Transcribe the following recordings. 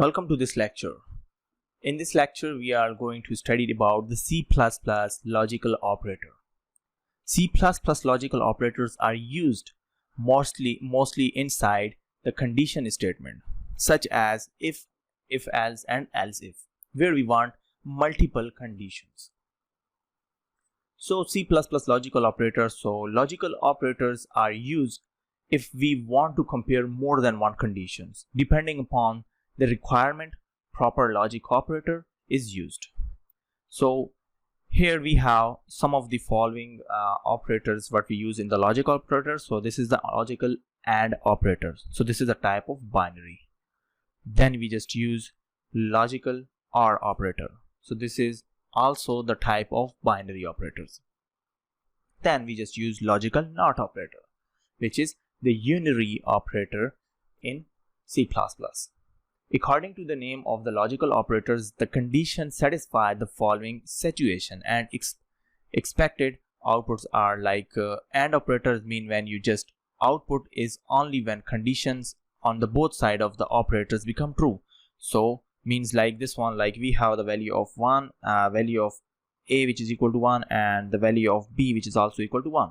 Welcome to this lecture. In this lecture, we are going to study about the C++ logical operator. C++ logical operators are used mostly inside the condition statement, such as if else, and else if, where we want multiple conditions. So C++ logical operators are used if we want to compare more than one conditions. Depending upon the requirement, proper logic operator is used. So here we have some of the following operators what we use in the logic operator. So this is the logical AND operator. So this is a type of binary. Then we just use logical OR operator. So this is also the type of binary operators. Then we just use logical NOT operator, which is the unary operator in C++. According to the name of the logical operators, the conditions satisfy the following situation, and expected outputs are like AND operators mean when you just output is only when conditions on the both side of the operators become true. So means like this one, like we have the value of 1, value of A which is equal to 1, and the value of B which is also equal to 1.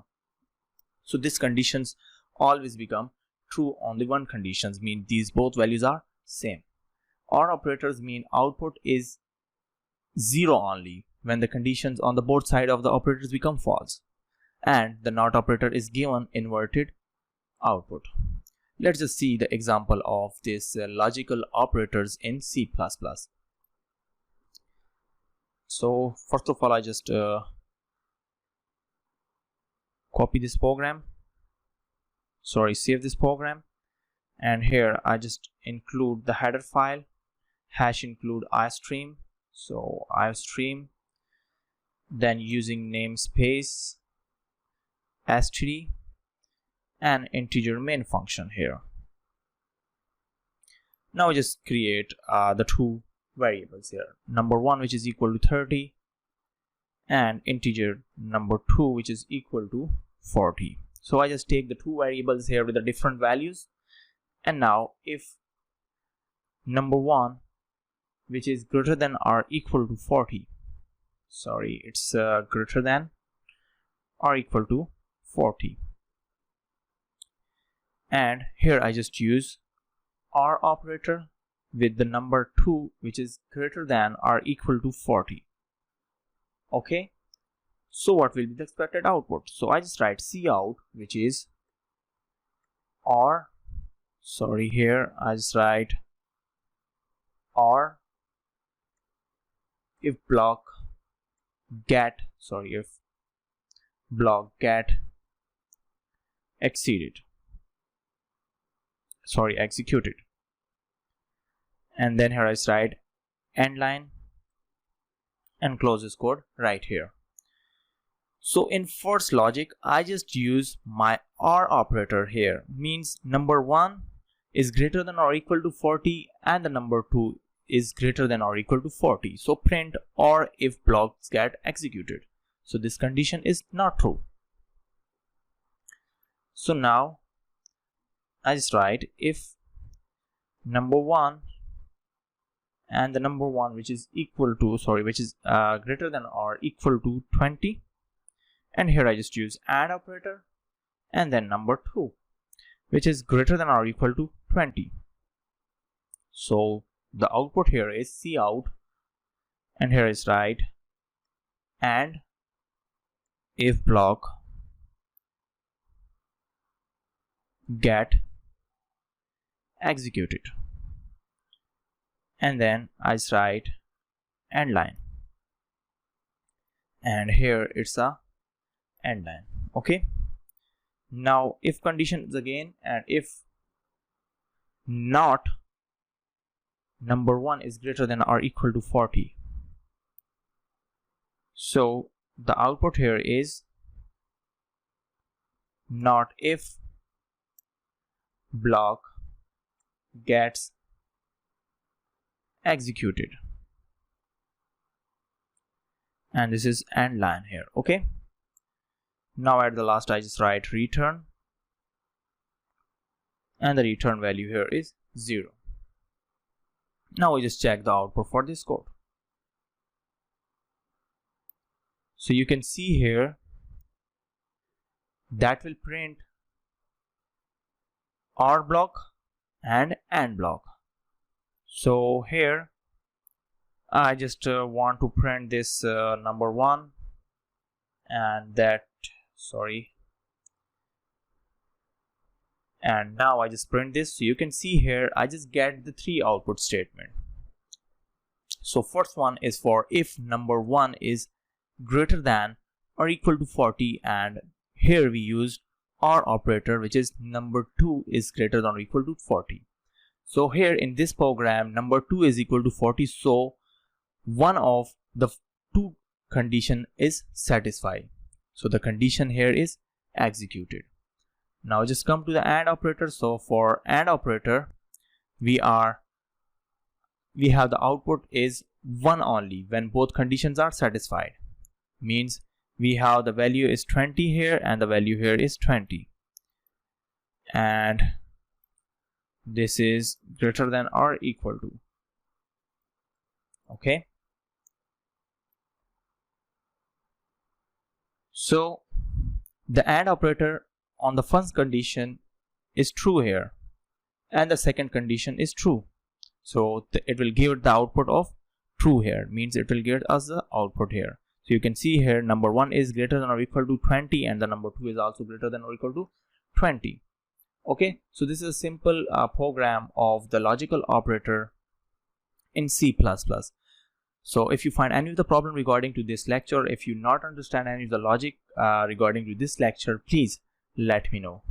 So these conditions always become true on the one conditions, mean these both values are same. OR operators mean output is 0 only when the conditions on the both side of the operators become false, and the NOT operator is given inverted output. Let's just see the example of this logical operators in C++. So first of all, I just save this program, and here I just include the header file, hash include iostream, so iostream, then using namespace std and integer main function here. Now just create the two variables here, number 1 which is equal to 30 and integer number 2 which is equal to 40. So I just take the two variables here with the different values, and now if number 1 which is greater than or equal to 40, it's greater than or equal to 40, and here I just use OR operator with the number 2 which is greater than or equal to 40. Okay, so what will be the expected output? So I just write cout, which is here I just write OR if block get executed, and then here I just write end line and close this code right here. So in first logic, I just use my OR operator here, means number 1 is greater than or equal to 40 and the number 2 is greater than or equal to 40. So print OR if blocks get executed. So this condition is not true. So now I just write if number 1 and the number 1 which is equal to greater than or equal to 20, and here I just use AND operator, and then number 2 which is greater than or equal to 20. So the output here is cout, and here is write and if block get executed, and then I just write end line, and here it's a end line. Okay, now if conditions again, and if not number 1 is greater than or equal to 40, so the output here is not if block gets executed, and this is end line here. Okay, now at the last I just write return, and the return value here is 0. Now we just check the output for this code. So you can see here that will print OR block and AND block. So here I just want to print this number 1 and that, sorry, and now I just print this. So you can see here I just get the 3 output statement. So first one is for if number 1 is greater than or equal to 40, and here we used OR operator, which is number 2 is greater than or equal to 40. So here in this program number 2 is equal to 40, so one of the 2 condition is satisfied, so the condition here is executed. Now just come to the AND operator. So for AND operator we have the output is 1 only when both conditions are satisfied. Means we have the value is 20 here and the value here is 20, and this is greater than or equal to. Okay, so the AND operator on the first condition is true here and the second condition is true, so it will give the output of true here, means it will give us the output here. So you can see here number 1 is greater than or equal to 20 and the number 2 is also greater than or equal to 20. Okay, so this is a simple program of the logical operator in C++. So if you find any of the problem regarding to this lecture, if you not understand any of the logic regarding to this lecture, please let me know.